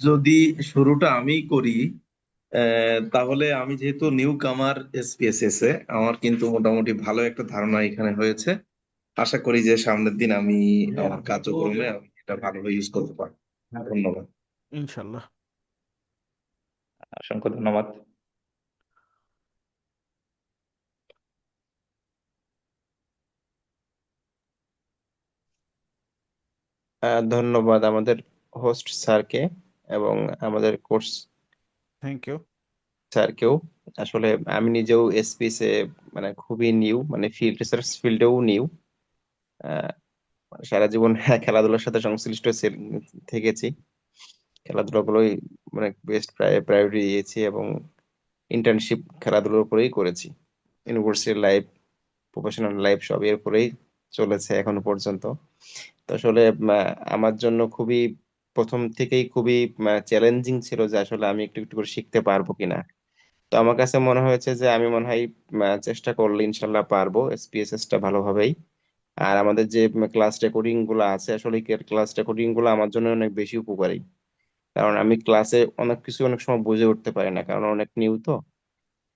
যদি শুরুটা আমি করি, তাহলে আমি যেহেতু নিউ কামার এসপিএসএস এ, আমার কিন্তু মোটামুটি ভালো একটা ধারণা এখানে হয়েছে। আশা করি যে সামনের দিন আমি আমার কার্যক্রমে আমি এটা ভালোভাবে ইউজ করতে পারবো। ধন্যবাদ। ইনশাল্লাহ। অসংখ্য ধন্যবাদ। ধন্যবাদ আমাদের হোস্ট স্যারকে এবং আমাদের কোর্স থ্যাংক ইউ। স্যারকেও। আসলে আমি নিজেও এসপিএস এ মানে খুবই নিউ, মানে ফিল্ড রিসার্চ ফিল্ডেও নিউ। সারা জীবন খেলাধুলার সাথে সংশ্লিষ্ট থেকেছি। খেলাধুলাগুলোই মানে বেস্ট প্রায়োরিটি দিয়েছি এবং ইন্টার্নশিপ খেলাধুলার উপরেই করেছি। ইউনিভার্সিটি লাইফ, প্রফেশনাল লাইফ সব এর উপরেই চলেছে এখনো পর্যন্ত। তো আসলে আমার জন্য খুবই প্রথম থেকেই খুবই চ্যালেঞ্জিং ছিল যে আসলে আমি একটু একটু করে শিখতে পারবো কিনা। তো আমার কাছে মনে হয়েছে যে আমি মনে হয় চেষ্টা করলে ইনশাল্লাহ পারবো এসপিএসএস টা ভালোভাবেই। আর আমাদের যে ক্লাস রেকর্ডিং গুলো আছে, আসলে ক্লাস রেকর্ডিং গুলো আমার জন্য অনেক বেশি উপকারী। কারণ আমি ক্লাসে অনেক কিছু অনেক সময় বুঝে উঠতে পারি না, কারণ অনেক নিউ তো।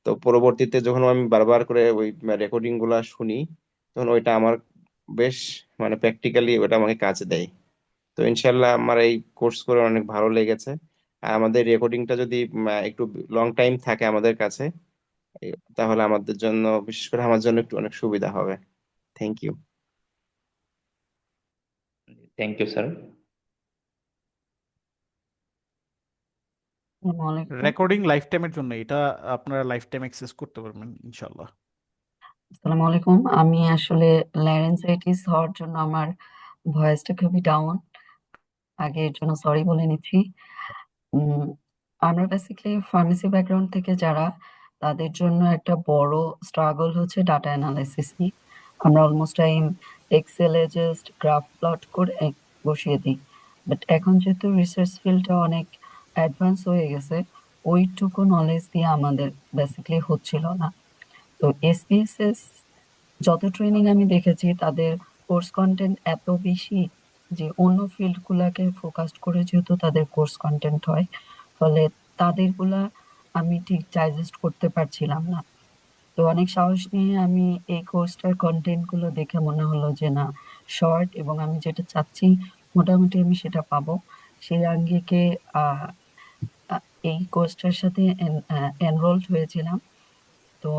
তো পরবর্তীতে যখন আমি বারবার করে ওই রেকর্ডিং গুলা শুনি, তখন ওইটা আমার বেশ মানে প্র্যাকটিক্যালি ওটা আমাকে কাজে দেয়। তো ইনশাল্লাহ আমার এই কোর্স করে অনেক ভালো লেগেছে। আর আমাদের রেকর্ডিংটা যদি একটু লং টাইম থাকে আমাদের কাছে, তাহলে আমাদের জন্য, বিশেষ করে আমার জন্য একটু অনেক সুবিধা হবে। Thank you. Thank you sir. আসসালামু আলাইকুম। রেকর্ডিং লাইফ টাইমের জন্য, এটা আপনারা লাইফ টাইম অ্যাক্সেস করতে পারবেন ইনশাল্লাহ। আসসালামু আলাইকুম। আমি আসলে ল্যারেঞ্জাইটিস হওয়ার জন্য আমার ভয়েসটা খুবই ডাউন। আগে এর জন্য সরি বলে নিচ্ছি। উম, আমরা বেসিক্যালি ফার্মেসি ব্যাকগ্রাউন্ড থেকে যারা, তাদের জন্য একটা বড় স্ট্রাগল হচ্ছে ডাটা অ্যানালাইসিস নিয়ে। আমরা অলমোস্ট টাইম এক্সেলে জাস্ট গ্রাফ প্লট করে বসিয়ে দিই। বাট এখন যেহেতু রিসার্চ ফিল্ডটা অনেক অ্যাডভান্স হয়ে গেছে, ওইটুকু নলেজ দিয়ে আমাদের বেসিক্যালি হচ্ছিল না। তো এসপিএসএস যত ট্রেনিং আমি দেখেছি, তাদের কোর্স কন্টেন্ট এত বেশি যে অন্য ফিল্ড গুলাকে ফোকাস করে যেহেতু তাদের কোর্স কন্টেন্ট হয়, ফলে তাদেরগুলা আমি ঠিক ডাইজেস্ট করতে পারছিলাম না। তো অনেক সাহস নিয়ে আমি এই কোর্সটার কন্টেন্ট গুলো দেখে মনে হলো যে না, শর্ট এবং আমি যেটা চাচ্ছি মোটামুটি আমি সেটা পাবো। সেই আঙ্গিকে আহ আহ, এই কোর্সটার সাথে এনরোলড হয়েছিলাম। তো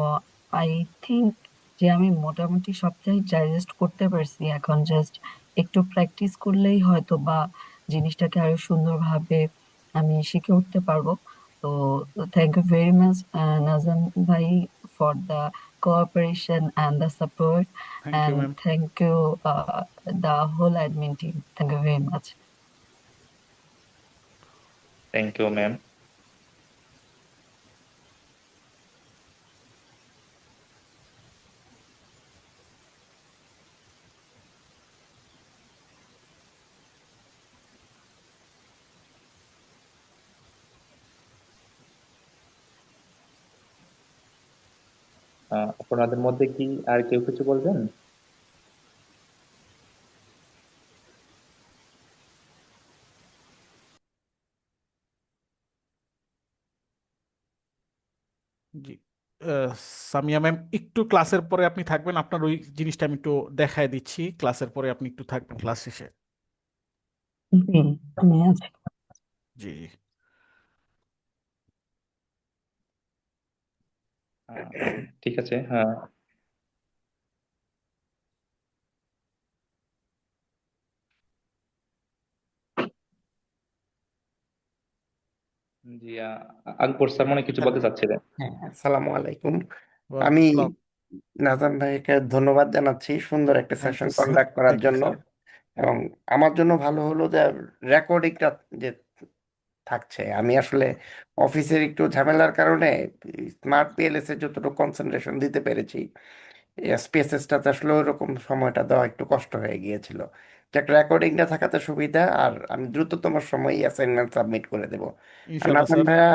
আই থিংক যে আমি মোটামুটি সবটাই ডাইজেস্ট করতে পারছি। এখন জাস্ট একটু প্র্যাকটিস করলেই হয়তো বা জিনিসটাকে আরো সুন্দরভাবে আমি শিখে উঠতে পারবো। তো thank you very much Najam ভাই for the cooperation and the support, thank you and ma'am. Thank you the whole admin team. Thank you very much. Thank you ma'am. আপনাদের মধ্যে কি আর কেউ কিছু বলবেন? জি। আহ, সামিয়া ম্যাম, একটু ক্লাসের পরে আপনি থাকবেন, আপনার ওই জিনিসটা আমি একটু দেখায় দিচ্ছি, ক্লাসের পরে আপনি একটু থাকবেন ক্লাস শেষে। জি, আমি আছি। জি। আহ, ঠিক আছে, হ্যাঁ। জি, আকবর স্যার মনে হয় কিছু হ্যালো। বলতে চাচ্ছিলেন। হ্যাঁ, আসসালামু আলাইকুম। আমি ওয়ালাইকুম আসসালাম। নাজাম ভাইকে ধন্যবাদ জানাচ্ছি সুন্দর একটা thank session you sir. Conduct করার থ্যাংক ইউ জন্য। স্যার। এবং আমার জন্য ভালো হলো যে রেকর্ডিংটা যে থাকছে। আমি আসলে অফিসের একটু ঝামেলার কারণে স্মার্ট পিএলএস এর যতটুকু কনসেন্ট্রেশন দিতে পেরেছি, স্পেসেসটাতে আসলে ওইরকম সময়টা দেওয়া একটু কষ্ট হয়ে গিয়েছিল। যে একটা রেকর্ডিংটা থাকাতে সুবিধা, আর আমি দ্রুততম সময়ে অ্যাসাইনমেন্ট সাবমিট করে দেবো। আর ইনশাল্লাহ নাথান স্যার। ভাইয়া,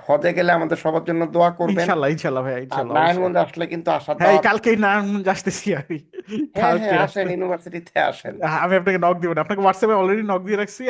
হদে গেলে আমাদের সবার জন্য দোয়া করবেন। ইনশাল্লাহ ইনশাল্লাহ ভাইয়া, আর ইনশাল্লাহ অবশ্যই। নারায়ণগঞ্জ আসলে কিন্তু আসার হ্যাঁ, এই দাওয়াত। কালকেই নারায়ণগঞ্জ আসতেছি আমি। হ্যাঁ কালকে হ্যাঁ, আসেন, আসতে ইউনিভার্সিটিতে আসেন। আমি আপনাকে নক দিব না, আপনাকে হোয়াটসঅ্যাপে অলরেডি নক দিয়ে রাখছি।